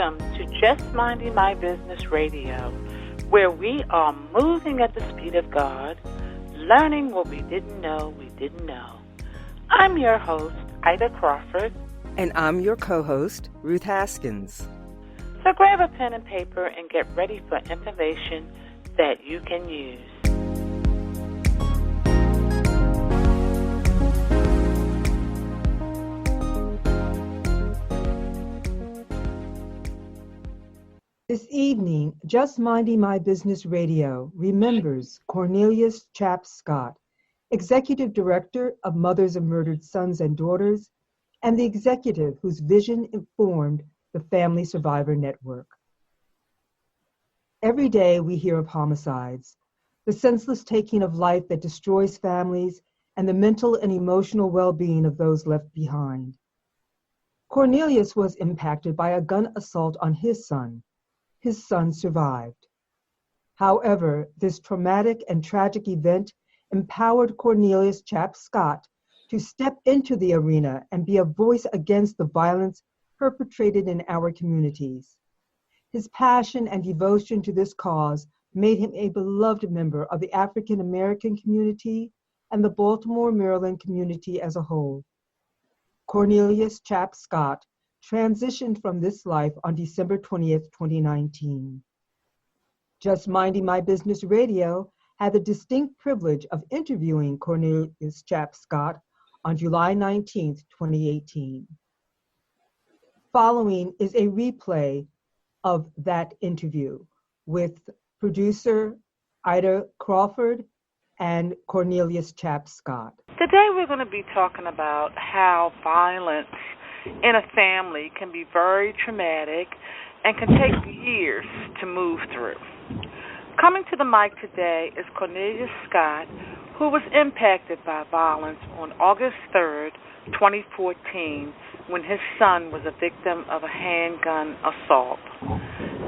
Welcome to Just Minding My Business Radio, where we are moving at the speed of God, learning what we didn't know we didn't know. I'm your host, Ida Crawford. And I'm your co-host, Ruth Haskins. So grab a pen and paper and get ready for information that you can use. This evening, Just Minding My Business Radio remembers Cornelius Chap Scott, Executive Director of Mothers of Murdered Sons and Daughters, and the executive whose vision informed the Family Survivor Network. Every day we hear of homicides, the senseless taking of life that destroys families and the mental and emotional well-being of those left behind. Cornelius was impacted by a gun assault on his son. His son survived. However, this traumatic and tragic event empowered Cornelius Chap Scott to step into the arena and be a voice against the violence perpetrated in our communities. His passion and devotion to this cause made him a beloved member of the African American community and the Baltimore, Maryland community as a whole. Cornelius Chap Scott transitioned from this life on December 20th, 2019. Just Minding My Business Radio had the distinct privilege of interviewing Cornelius Chap Scott on July 19th, 2018. Following is a replay of that interview with producer Ida Crawford and Cornelius Chap Scott. Today we're going to be talking about how violence in a family can be very traumatic and can take years to move through. Coming to the mic today is Cornelius Scott, who was impacted by violence on August 3rd, 2014, when his son was a victim of a handgun assault.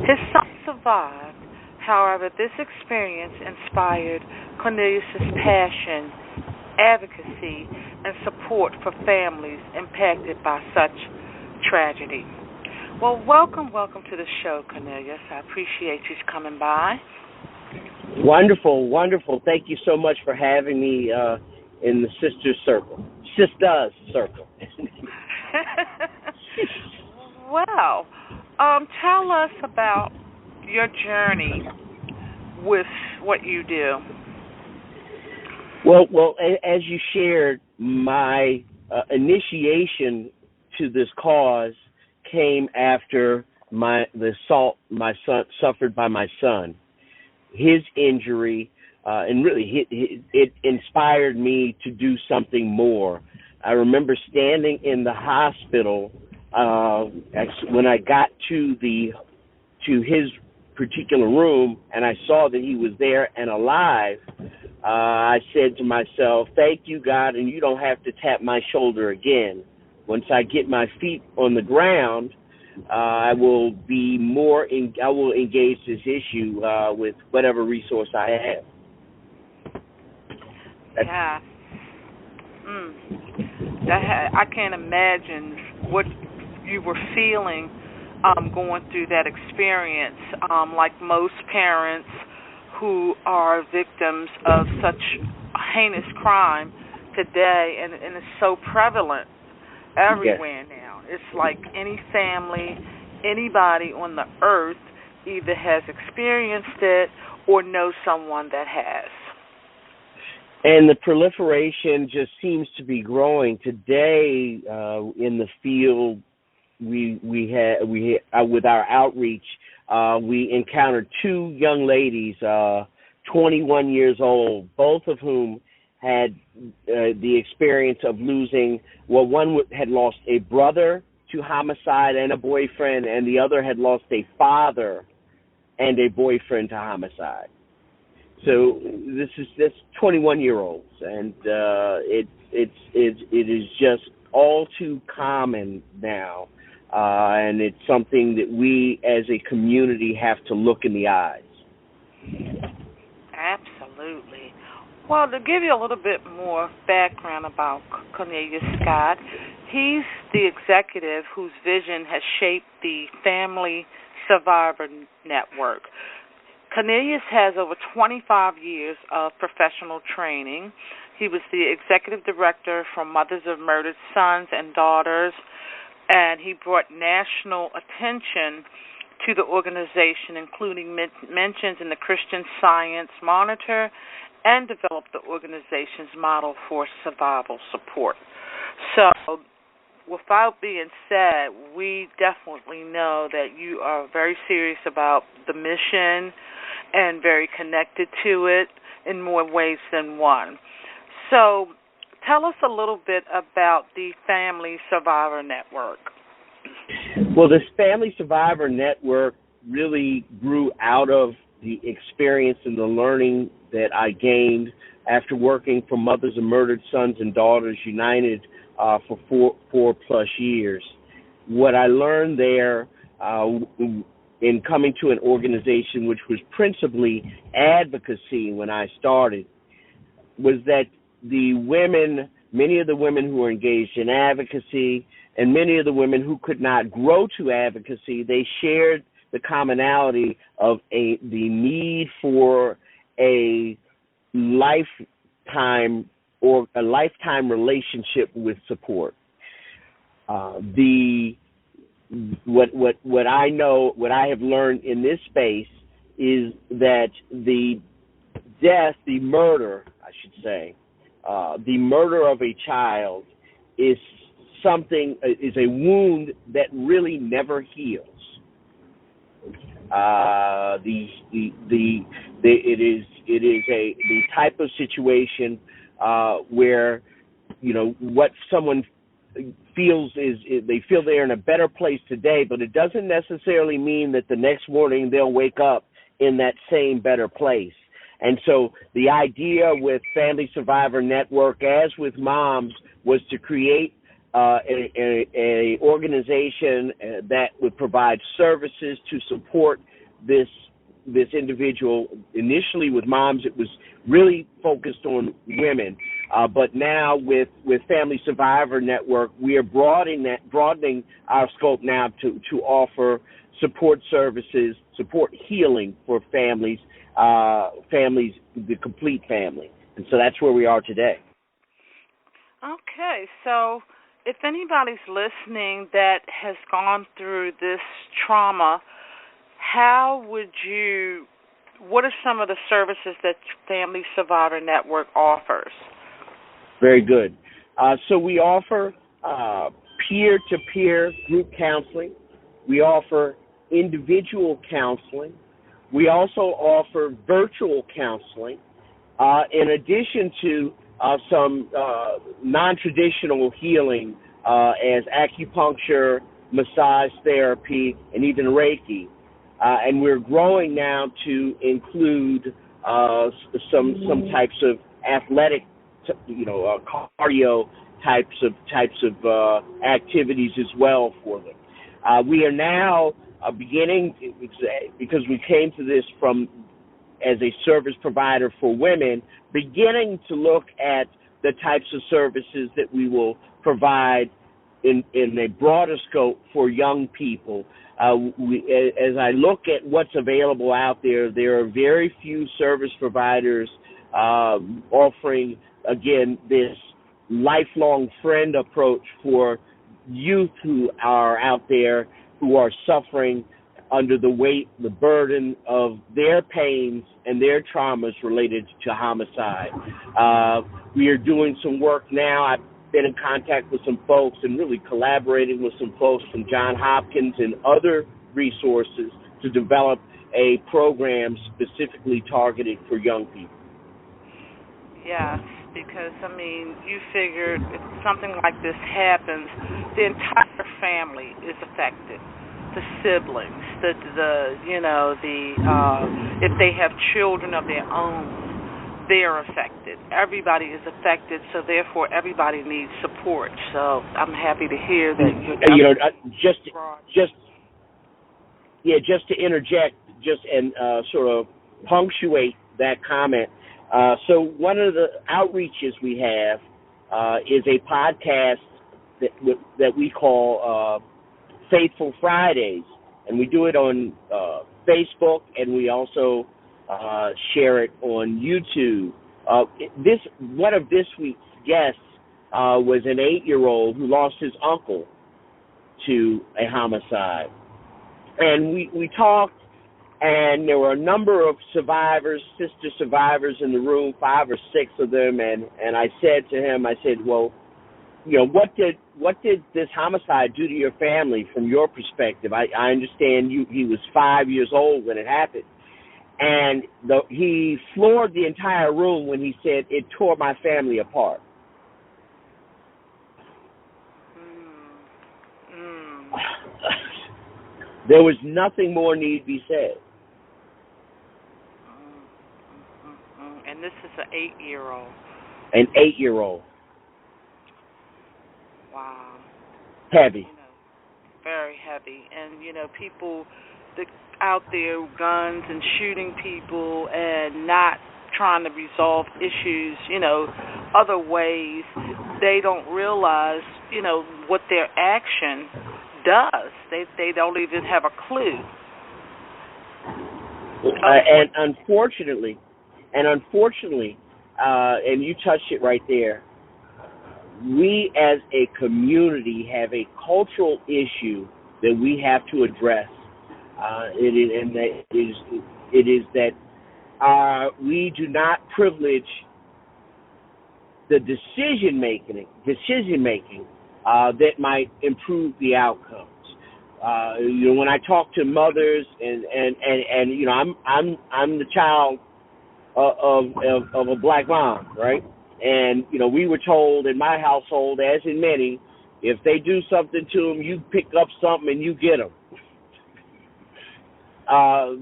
His son survived. However, this experience inspired Cornelius' passion, advocacy, and support for families impacted by such tragedy. Well, welcome to the show, Cornelius. I appreciate you coming by. Wonderful. Thank you so much for having me in the Sisters Circle. Well, tell us about your journey with what you do. Well, as you shared, my initiation to this cause came after the assault my son suffered by my son. His injury, and really it inspired me to do something more. I remember standing in the hospital when I got to his particular room, and I saw that he was there and alive. I said to myself, "Thank you, God, and you don't have to tap my shoulder again. Once I get my feet on the ground, I will engage this issue with whatever resource I have." Yeah. I can't imagine what you were feeling going through that experience. Like most parents who are victims of such heinous crime today, and it's so prevalent everywhere now. It's like any family, anybody on the earth either has experienced it or knows someone that has. And the proliferation just seems to be growing. Today, in the field, we with our outreach, we encountered two young ladies, 21 years old, both of whom had the experience of losing. Well, one had lost a brother to homicide and a boyfriend, and the other had lost a father and a boyfriend to homicide. So this is 21-year-olds, and it is just all too common now, and it's something that we as a community have to look in the eyes. Absolutely. Well, to give you a little bit more background about Cornelius Scott, He's the executive whose vision has shaped the Family Survivor Network. Cornelius has over 25 years of professional training. He was the executive director for Mothers of Murdered Sons and Daughters, and he brought national attention to the organization, including mentions in the Christian Science Monitor, and developed the organization's model for survival support. So, without being said, we definitely know that you are very serious about the mission and very connected to it in more ways than one. So, tell us a little bit about the Family Survivor Network. Well, this Family Survivor Network really grew out of the experience and the learning that I gained after working for Mothers of Murdered Sons and Daughters United for four plus years. What I learned there in coming to an organization which was principally advocacy when I started was that the women, many of the women who were engaged in advocacy and many of the women who could not grow to advocacy, they shared the commonality of the need for a lifetime relationship with support. What I know, what I have learned in this space is that the murder of a child is a wound that really never heals. It is the type of situation where, you know, what someone feels is they feel they're in a better place today, but it doesn't necessarily mean that the next morning they'll wake up in that same better place. And so the idea with Family Survivor Network, as with moms, was to create a organization that would provide services to support this individual. Initially with moms, it was really focused on women, but now with Family Survivor Network, we are broadening our scope now to offer support services, support healing for families, the complete family. And so that's where we are today. Okay, so if anybody's listening that has gone through this trauma, what are some of the services that Family Survivor Network offers? Very good. So we offer peer-to-peer group counseling. We offer individual counseling. We also offer virtual counseling, in addition to some non-traditional healing as acupuncture, massage therapy, and even Reiki. And we're growing now to include some types of athletic, cardio types of activities as well for them. We are now beginning, because we came to this as a service provider for women, beginning to look at the types of services that we will provide in a broader scope for young people. As I look at what's available out there are very few service providers offering, again, this lifelong friend approach for youth who are out there who are suffering under the weight, the burden of their pains and their traumas related to homicide. We are doing some work now. I've been in contact with some folks and really collaborating with some folks from Johns Hopkins and other resources to develop a program specifically targeted for young people. Yes, because, you figured if something like this happens, the entire family is affected. The siblings, if they have children of their own, they're affected. Everybody is affected, so therefore everybody needs support. So I'm happy to hear that just to interject, and sort of punctuate that comment. So one of the outreaches we have is a podcast that we call Faithful Fridays, and we do it on Facebook, and we also share it on YouTube. One of this week's guests was an 8-year-old who lost his uncle to a homicide, and we talked, and there were a number of survivors, sister survivors in the room, 5 or 6 of them, and I said to him, I said, well, you know, what did this homicide do to your family from your perspective? I understand he was 5 years old when it happened. And he floored the entire room when he said, it tore my family apart. There was nothing more need be said. And this is an 8-year-old. An 8-year-old. Wow. Heavy. You know, very heavy. And, you know, people out there, guns and shooting people and not trying to resolve issues, you know, other ways, they don't realize, you know, what their action does. They don't even have a clue. And unfortunately, and you touched it right there, we as a community have a cultural issue that we have to address. It is that we do not privilege the decision making that might improve the outcomes. You know, when I talk to mothers and you know, I'm the child of a black mom, right? And you know, we were told in my household, as in many, if they do something to them, you pick up something and you get them.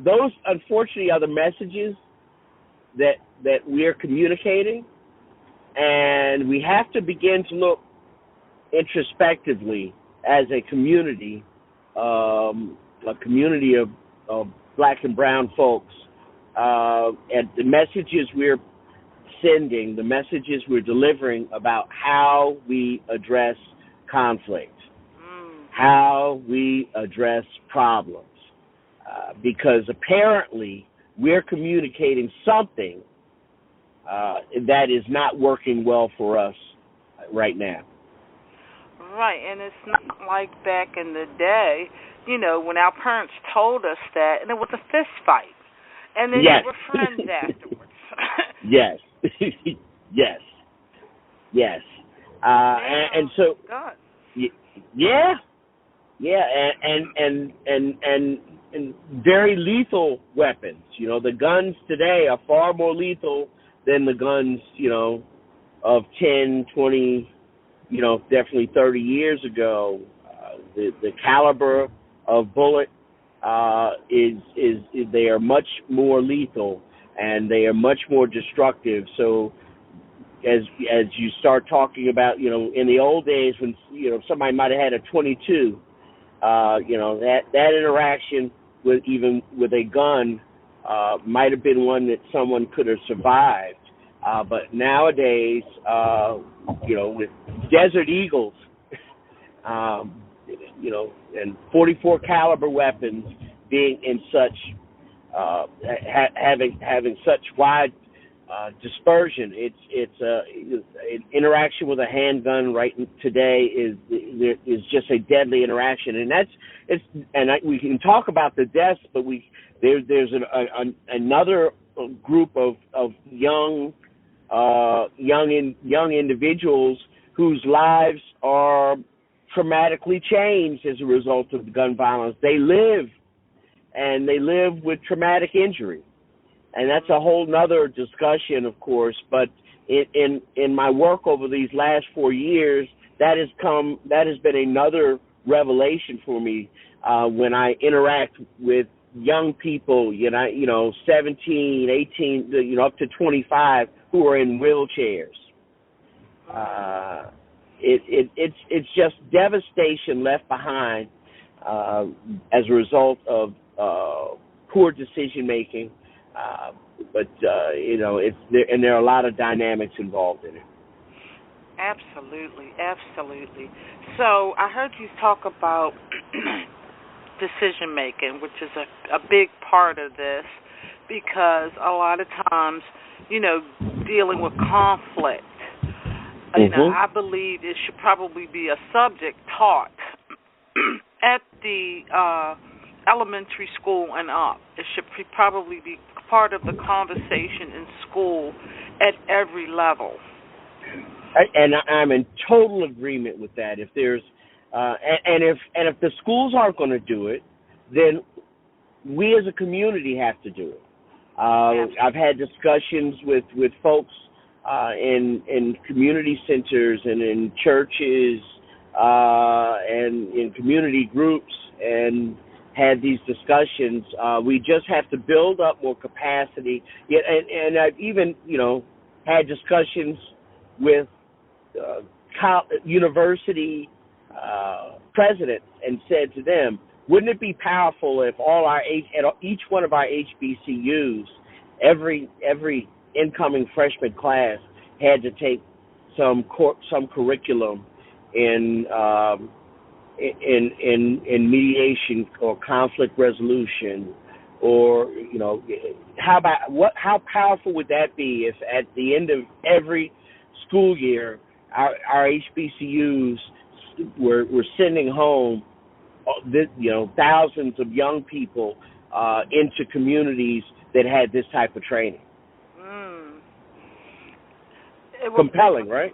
Those, unfortunately, are the messages that we're communicating, and we have to begin to look introspectively as a community of black and brown folks, and the messages we're sending, the messages we're delivering about how we address conflict, how we address problems. Because apparently we're communicating something that is not working well for us right now. Right, and it's not like back in the day, you know, when our parents told us that, and it was a fist fight, and then Yes. you were friends afterwards. Yes, yes. And so, God. yeah, and very lethal weapons. You know, the guns today are far more lethal than the guns, you know, of 10, 20, you know, definitely 30 years ago. The caliber of bullet is they are much more lethal, and they are much more destructive. So as you start talking about, you know, in the old days when, you know, somebody might have had a 22, you know, that interaction with a gun might have been one that someone could have survived. But nowadays, you know, with Desert Eagles, you know, and 44 caliber weapons being in such, having such wide dispersion, it's an interaction with a handgun right today is just a deadly interaction, and we can talk about the deaths, but there's another group of young individuals whose lives are traumatically changed as a result of gun violence. They live with traumatic injury. And that's a whole nother discussion, of course, but in my work over these last 4 years, that has been another revelation for me when I interact with young people, you know, 17, 18, you know, up to 25 who are in wheelchairs. It's just devastation left behind as a result of poor decision making. But you know, there are a lot of dynamics involved in it. Absolutely, absolutely. So I heard you talk about decision making, which is a big part of this, because a lot of times, you know, dealing with conflict, you know, Mhm. I believe it should probably be a subject taught at the elementary school and up. It should probably be part of the conversation in school at every level. And I'm in total agreement with that. If there's and if the schools aren't going to do it, then we as a community have to do it. I've had discussions with folks in community centers and in churches and in community groups, and had these discussions. We just have to build up more capacity. Yet, and I've even had discussions with university presidents and said to them, wouldn't it be powerful if each one of our HBCUs, every incoming freshman class had to take some curriculum in mediation or conflict resolution, or how powerful would that be if at the end of every school year our HBCUs were sending home thousands of young people into communities that had this type of training. Compelling, right?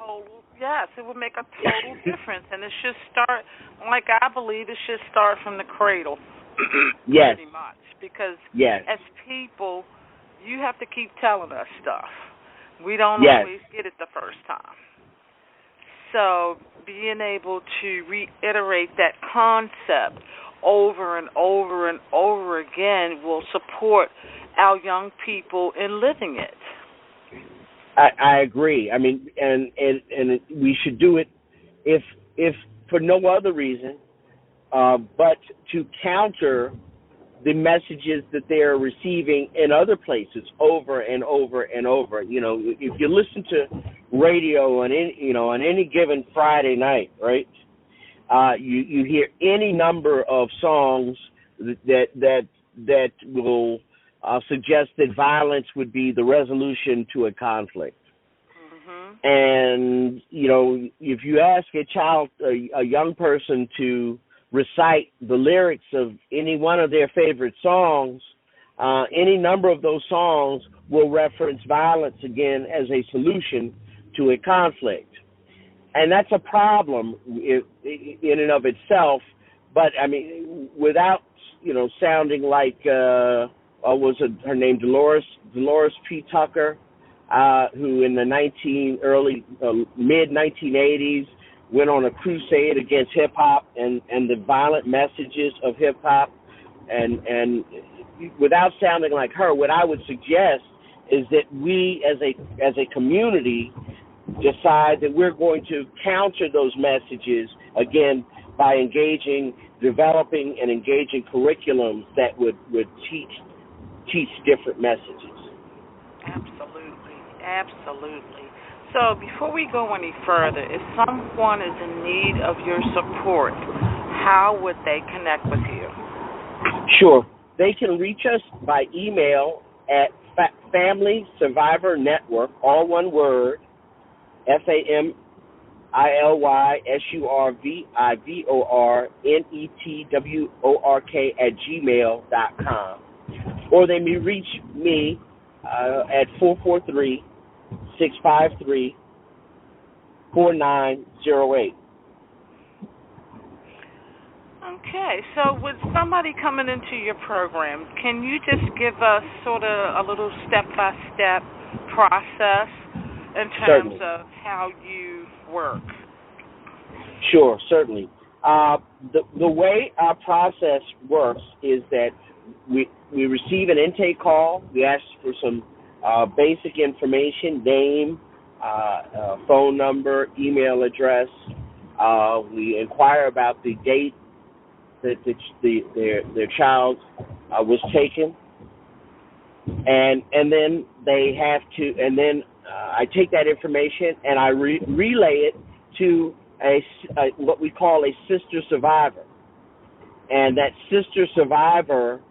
Yes, it would make a total difference, and it should start, like I believe, it should start from the cradle. Yes. Pretty much, because yes. as people, you have to keep telling us stuff. We don't yes. always get it the first time. So being able to reiterate that concept over and over and over again will support our young people in living it. I agree. I mean, and we should do it if for no other reason, but to counter the messages that they are receiving in other places over and over and over. If you listen to radio on any given Friday night, right? You hear any number of songs that will suggest that violence would be the resolution to a conflict. Mm-hmm. And if you ask a young person to recite the lyrics of any one of their favorite songs, any number of those songs will reference violence again as a solution to a conflict. And that's a problem in and of itself, but I mean, without, sounding like, was her name Dolores P. Tucker, who in the mid 1980s went on a crusade against hip hop and the violent messages of hip hop, and without sounding like her, what I would suggest is that we as a community decide that we're going to counter those messages again by developing and engaging curriculums that would teach different messages. Absolutely. So before we go any further, if someone is in need of your support, how would they connect with you? Sure. They can reach us by email at Family Survivor Network, all one word, FAMILYSURVIVORNETWORK @gmail.com. Or they may reach me at 443-653-4908. Okay, so with somebody coming into your program, can you just give us sort of a little step-by-step process in terms Certainly. of how you work? Sure, certainly. The way our process works is that we receive an intake call. We ask for some basic information, name, phone number, email address. We inquire about the date that their child was taken, and then they have to, and then I take that information and I relay it to what we call a sister survivor, and that sister survivor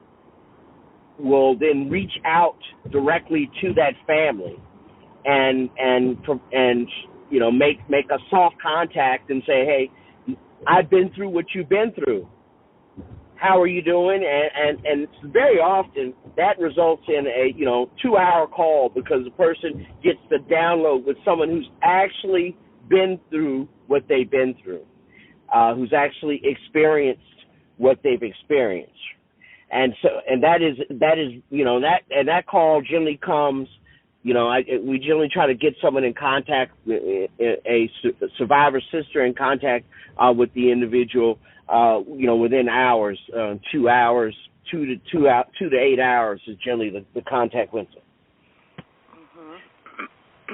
will then reach out directly to that family and make a soft contact and say, hey, I've been through what you've been through. How are you doing? And very often that results in a 2-hour call, because the person gets the download with someone who's actually been through what they've been through, who's actually experienced what they've experienced. And that call generally comes, we generally try to get someone in contact, a survivor sister in contact with the individual, within hours, 2 hours, 2 to 8 hours is generally the contact window. Mm-hmm.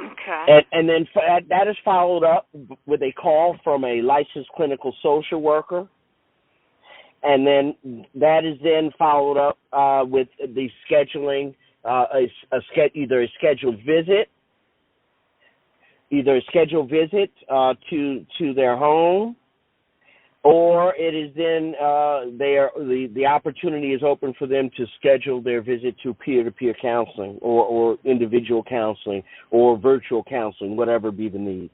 Okay. And then that is followed up with a call from a licensed clinical social worker. And then that is then followed up with the scheduling, either a scheduled visit to their home, or it is then the opportunity is open for them to schedule their visit to peer-to-peer counseling or individual counseling or virtual counseling, whatever be the need.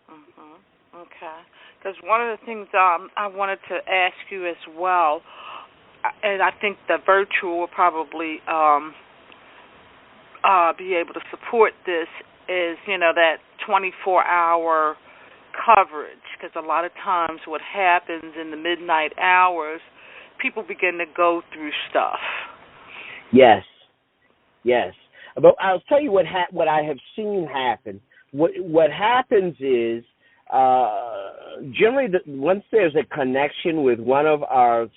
Mm-hmm. Okay. Because one of the things I wanted to ask you as well, and I think the virtual will probably be able to support this, is, that 24-hour coverage. Because a lot of times what happens in the midnight hours, people begin to go through stuff. Yes. But I'll tell you what I have seen happen. What happens is, generally, once there's a connection with one of our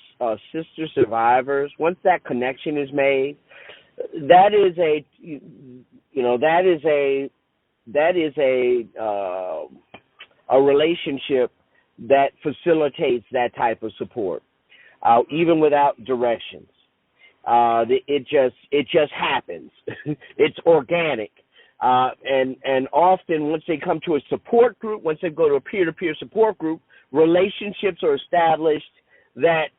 sister survivors, once that connection is made, that is a relationship that facilitates that type of support, even without directions. It just happens. It's organic. And often once they come to a support group, once they go to a peer-to-peer support group, relationships are established that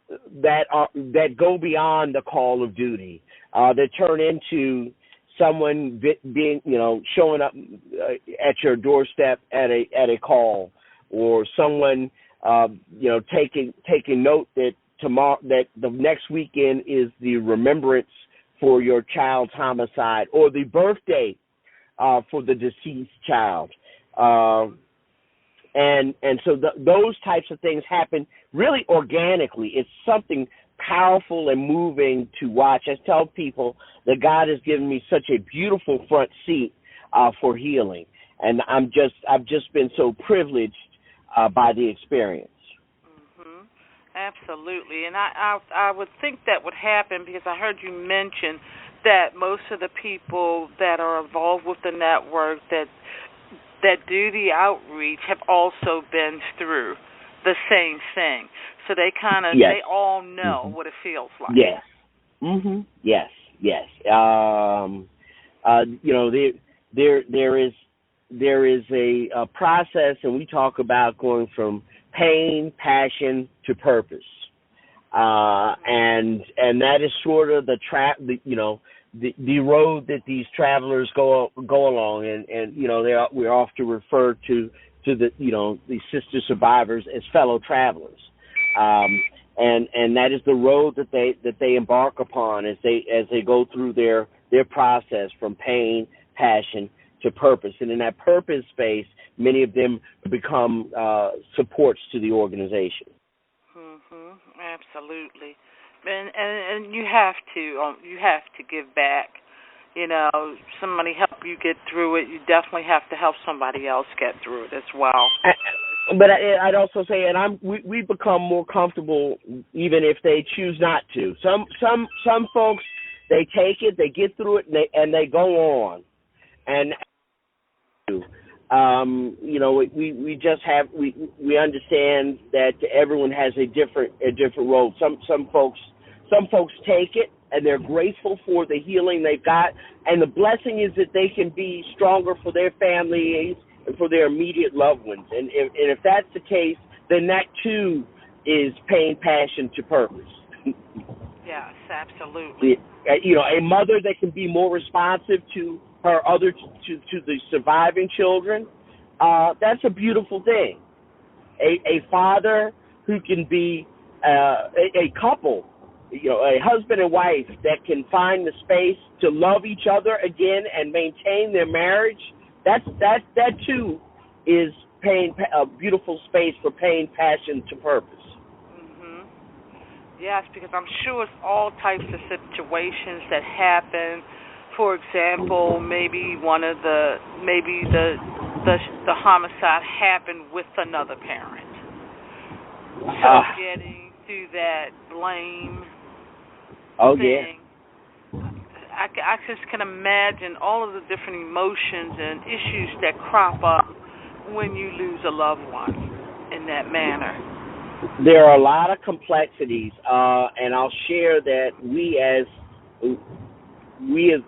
go beyond the call of duty, that turn into someone being, showing up at your doorstep at a call, or someone, taking note that the next weekend is the remembrance for your child's homicide, or the birthday for the deceased child. And so those types of things happen really organically. It's something powerful and moving to watch. I tell people that God has given me such a beautiful front seat for healing, and I've just been so privileged by the experience. Mm-hmm. Absolutely, and I would think that would happen because I heard you mention that most of the people that are involved with the network that do the outreach have also been through the same thing. So they kind of, they all know what it feels like. Yes. Mm-hmm. Yes. There is a process, and we talk about going from pain, passion to purpose. And that is sort of the road that these travelers go along, and we're often referred to the sister survivors as fellow travelers, and that is the road that they embark upon as they go through their process from pain, passion to purpose. And in that purpose space, many of them become supports to the organization. Mm-hmm. Absolutely. And you have to give back. Somebody help you get through it. You definitely have to help somebody else get through it as well. But I'd also say, and we become more comfortable even if they choose not to. Some folks, they take it, they get through it, and they go on. And we just have we understand that everyone has a different role. Some folks take it and they're grateful for the healing they've got. And the blessing is that they can be stronger for their families and for their immediate loved ones. And if that's the case, then that too is paying passion to purpose. Yes, absolutely. A mother that can be more responsive to her to the surviving children, that's a beautiful thing. A father who can be a couple, a husband and wife that can find the space to love each other again and maintain their marriage, that too is paying a beautiful space for paying passion to purpose. Mm-hmm. Yes, because I'm sure it's all types of situations that happen. For example, maybe the homicide happened with another parent. So getting through that blame thing, I just can imagine all of the different emotions and issues that crop up when you lose a loved one in that manner. There are a lot of complexities, and I'll share that we as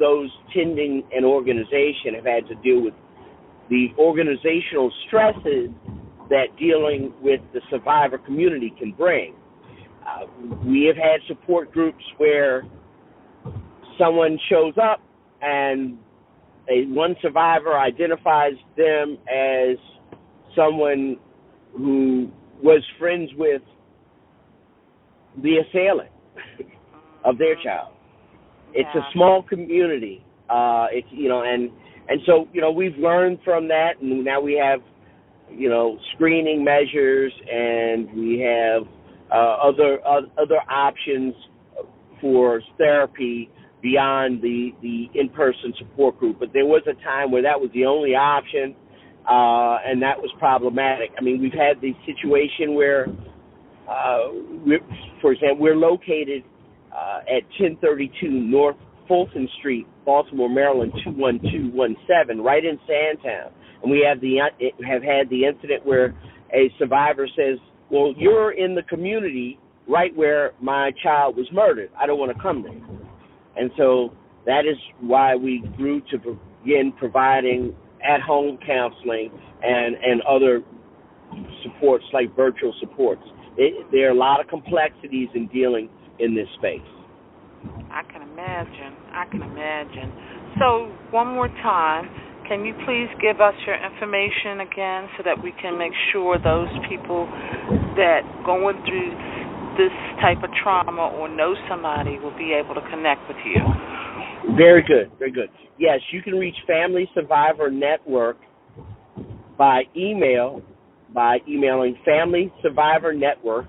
those tending an organization have had to deal with the organizational stresses that dealing with the survivor community can bring. We have had support groups where someone shows up and one survivor identifies them as someone who was friends with the assailant of their child. It's a small community. And so we've learned from that, and now we have screening measures, and we have other options for therapy beyond the in-person support group. But there was a time where that was the only option, and that was problematic. I mean, we've had the situation where, for example, we're located at 1032 North Fulton Street, Baltimore, Maryland, 21217, right in Sandtown. And we have had the incident where a survivor says, well, you're in the community right where my child was murdered. I don't want to come there. And so that is why we grew to begin providing at-home counseling and other supports like virtual supports. There are a lot of complexities in dealing in this space. I can imagine. So one more time, can you please give us your information again so that we can make sure those people that going through this type of trauma or know somebody will be able to connect with you? Very good. Yes, you can reach Family Survivor Network by emailing Family Survivor Network,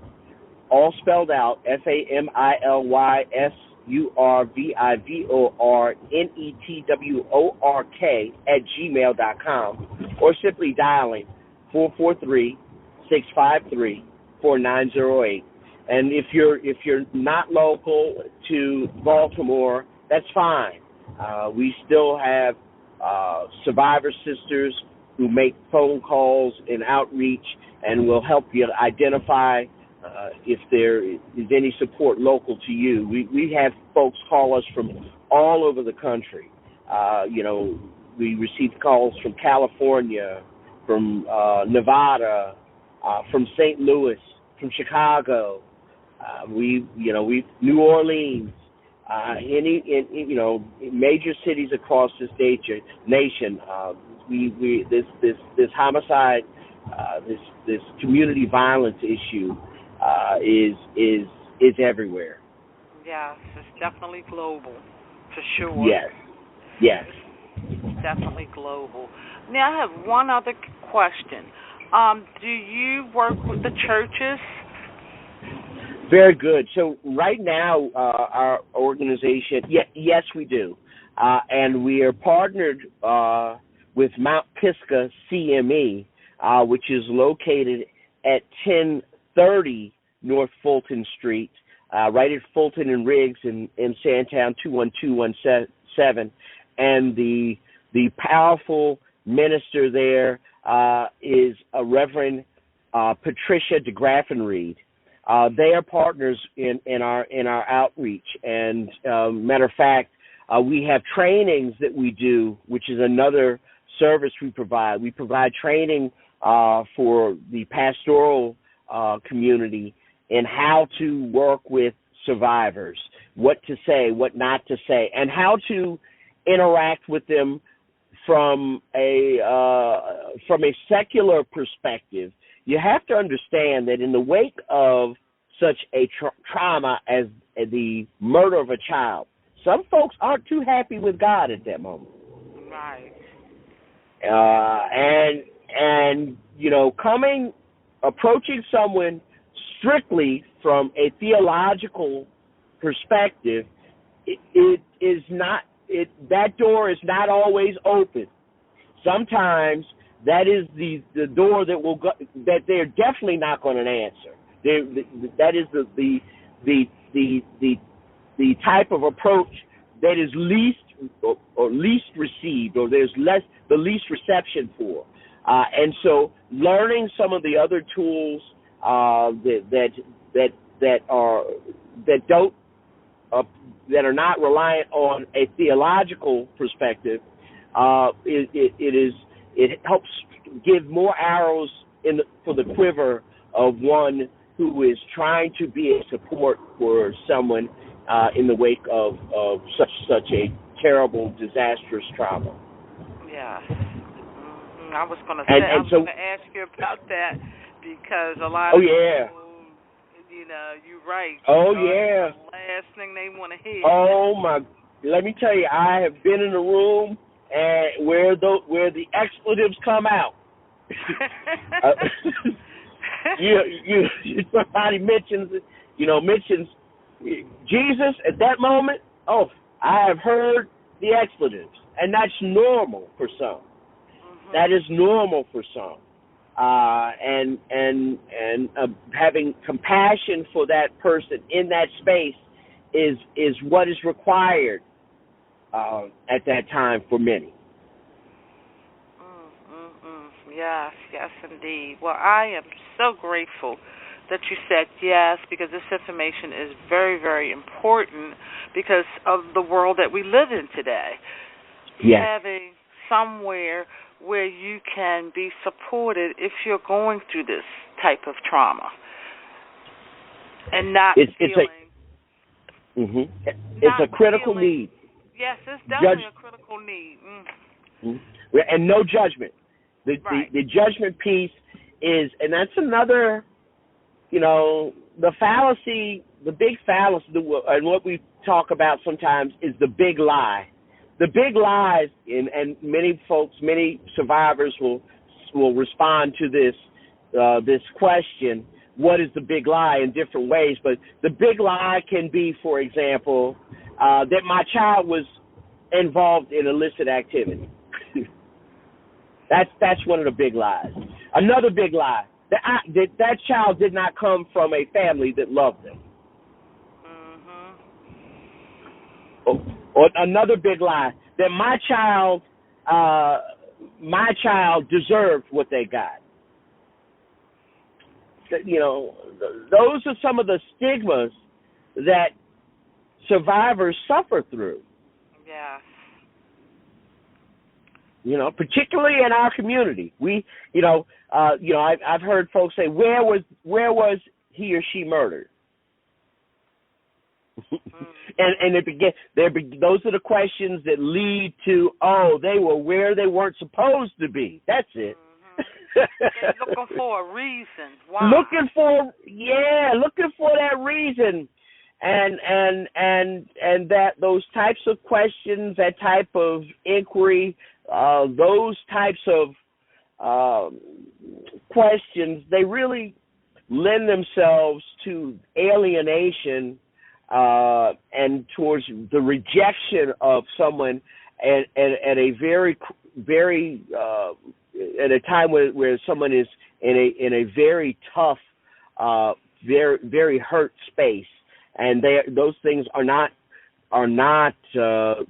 all spelled out, FAMILYSURVIVORNETWORK @gmail.com, or simply dialing 443-653-4908. And if you're not local to Baltimore, that's fine. We still have survivor sisters who make phone calls and outreach, and will help you identify if there is any support local to you. We have folks call us from all over the country. We receive calls from California, from Nevada, from St. Louis, from Chicago. New Orleans, major cities across this nation. This homicide, this community violence issue is everywhere. Yes, it's definitely global, for sure. Yes. It's definitely global. Now, I have one other question. Do you work with the churches? Very good. So right now, our organization, yes, we do. And we are partnered with Mount Pisgah CME, which is located at 1030 North Fulton Street, right at Fulton and Riggs in Sandtown, 21217. And the powerful minister there is a Reverend Patricia DeGraffenreid. They are partners in our outreach. And matter of fact, we have trainings that we do, which is another service we provide. We provide training for the pastoral community in how to work with survivors, what to say, what not to say, and how to interact with them from a secular perspective. You have to understand that in the wake of such a trauma as the murder of a child, some folks aren't too happy with God at that moment. Right. And approaching someone strictly from a theological perspective, that door is not always open. Sometimes that is the door that will go, that they're definitely not going to answer. That is the type of approach that is least received, or there's the least reception for. And so, learning some of the other tools that are not reliant on a theological perspective, it helps give more arrows for the quiver of one who is trying to be a support for someone in the wake of such a terrible, disastrous trauma. Yes. Mm-hmm. I was going to ask you about that, because a lot of people, you're right. Oh, yeah. The last thing they want to hear. Oh, my. Let me tell you, I have been in a room where the expletives come out. Somebody mentions Jesus at that moment. Oh, I have heard the expletives, and that's normal for some. Mm-hmm. That is normal for some. And having compassion for that person in that space is what is required at that time for many. Yes, indeed. Well, I am so grateful that you said yes, because this information is very, very important because of the world that we live in today. Yes. Having somewhere where you can be supported if you're going through this type of trauma, and not feeling. It's a critical need. Yes, it's definitely a critical need. Mm-hmm. And no judgment. The judgment piece is, and that's another, the fallacy, the big fallacy, and what we talk about sometimes is the big lie. The big lies, and many survivors will respond to this question, what is the big lie, in different ways. But the big lie can be, for example, that my child was involved in illicit activity. That's one of the big lies. Another big lie, that child did not come from a family that loved them. Mm-hmm. Or another big lie, that my child deserved what they got. Those are some of the stigmas that survivors suffer through. Yeah. Particularly in our community, I've heard folks say, where was he or she murdered? and those are the questions that lead to, they were where they weren't supposed to be. That's it. They're looking for a reason. Why? Looking for that reason. And that those types of questions, that type of inquiry, those types of questions, they really lend themselves to alienation and towards the rejection of someone at a very, very at a time where someone is in a very tough, very, very hurt space, and those things are not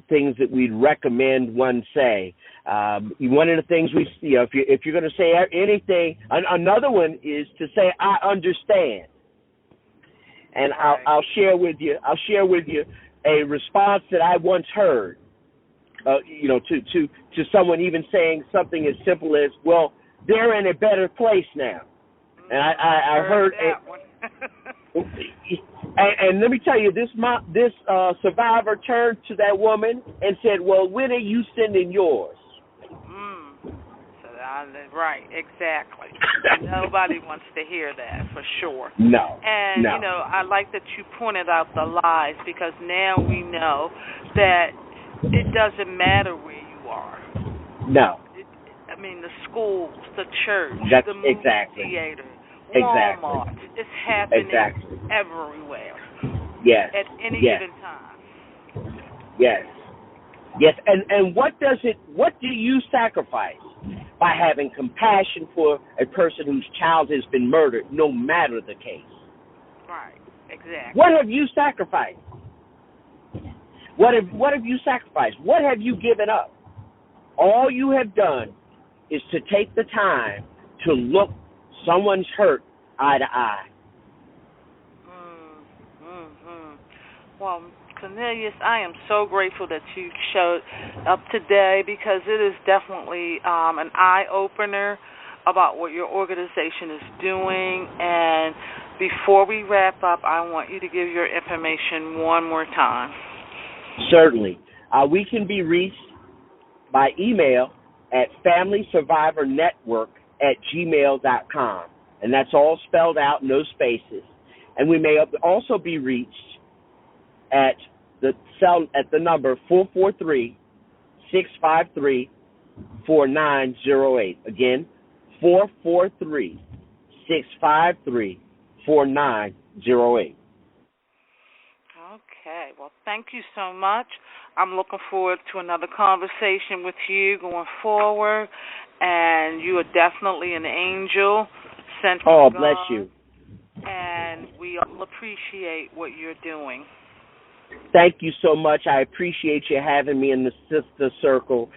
things that we'd recommend one say. One of the things if you're going to say anything, another one is to say, I understand. And Right. I'll share with you a response that I once heard. To someone even saying something as simple as, "Well, they're in a better place now." And I heard that one. and let me tell you, this survivor turned to that woman and said, "Well, when are you sending yours?" Right, exactly. Nobody wants to hear that, for sure. No. And, no. I like that you pointed out the lies, because now we know that it doesn't matter where you are. No. The schools, the church, the movie theater, Walmart. It's happening everywhere. Yes. At any given time. Yes. Yes. And what do you sacrifice by having compassion for a person whose child has been murdered, no matter the case? Right. Exactly. What have you sacrificed? What have you sacrificed? What have you given up? All you have done is to take the time to look someone's hurt eye to eye. Well, Cornelius, I am so grateful that you showed up today, because it is definitely an eye-opener about what your organization is doing. And before we wrap up, I want you to give your information one more time. Certainly. We can be reached by email at FamilySurvivorNetwork@gmail.com. And that's all spelled out, no spaces. And we may also be reached at the number 443-653-4908. Again, 443-653-4908. Okay. Well, thank you so much. I'm looking forward to another conversation with you going forward. And you are definitely an angel sent from God. Oh, bless you. And we all appreciate what you're doing. Thank you so much. I appreciate you having me in the Sister Circle.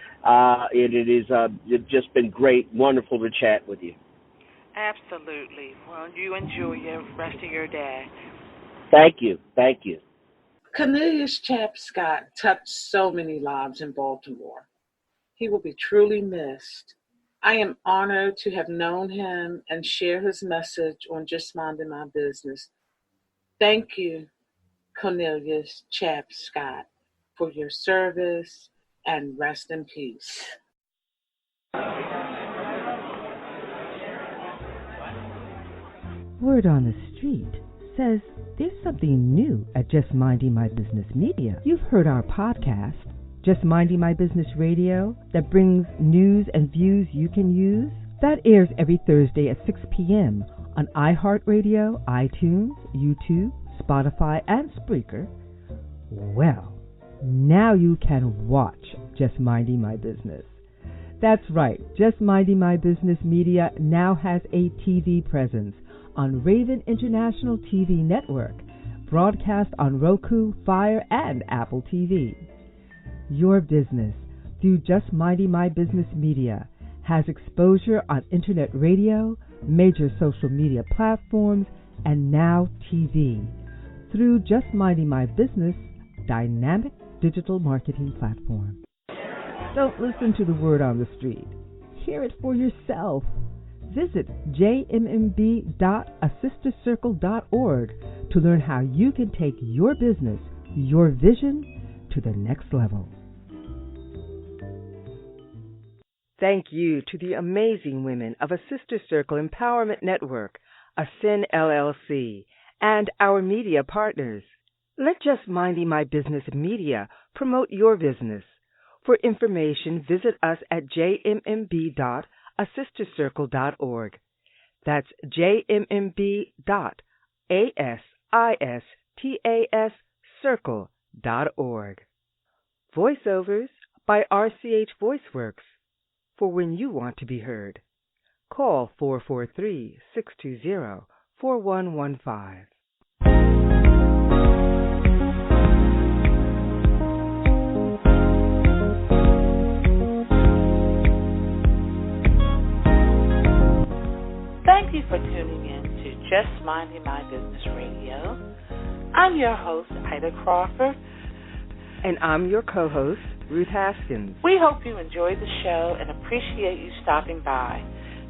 It's just been great, wonderful to chat with you. Absolutely. Well, you enjoy the rest of your day. Thank you. Thank you. Cornelius Chap Scott touched so many lives in Baltimore. He will be truly missed. I am honored to have known him and share his message on Just Minding My Business. Thank you, Cornelius Chap Scott, for your service, and rest in peace. Word on the street says there's something new at Just Minding My Business Media. You've heard our podcast, Just Minding My Business Radio, that brings news and views you can use. That airs every Thursday at 6 p.m. on iHeartRadio, iTunes, YouTube, Spotify, and Spreaker. Well, now you can watch Just Minding My Business. That's right, Just Minding My Business Media now has a TV presence on Raven International TV Network, broadcast on Roku, Fire, and Apple TV. Your business, through Just Minding My Business Media, has exposure on internet radio, major social media platforms, and now TV, through Just Minding My Business dynamic digital marketing platform. Don't listen to the word on the street. Hear it for yourself. Visit jmb.asistercircle.org to learn how you can take your business, your vision, to the next level. Thank you to the amazing women of A Sister Circle Empowerment Network, ASCEN LLC, and our media partners. Let Just Minding My Business Media promote your business. For information, visit us at jmb.asistercircle.org. That's jmb.asistercircle.org. Voiceovers by RCH VoiceWorks, for when you want to be heard. Call 443-620-4115. Thank you for tuning in to Just Minding My Business Radio. I'm your host, Ida Crawford. And I'm your co-host, Ruth Haskins. We hope you enjoyed the show and appreciate you stopping by.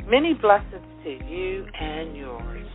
Many blessings to you and yours.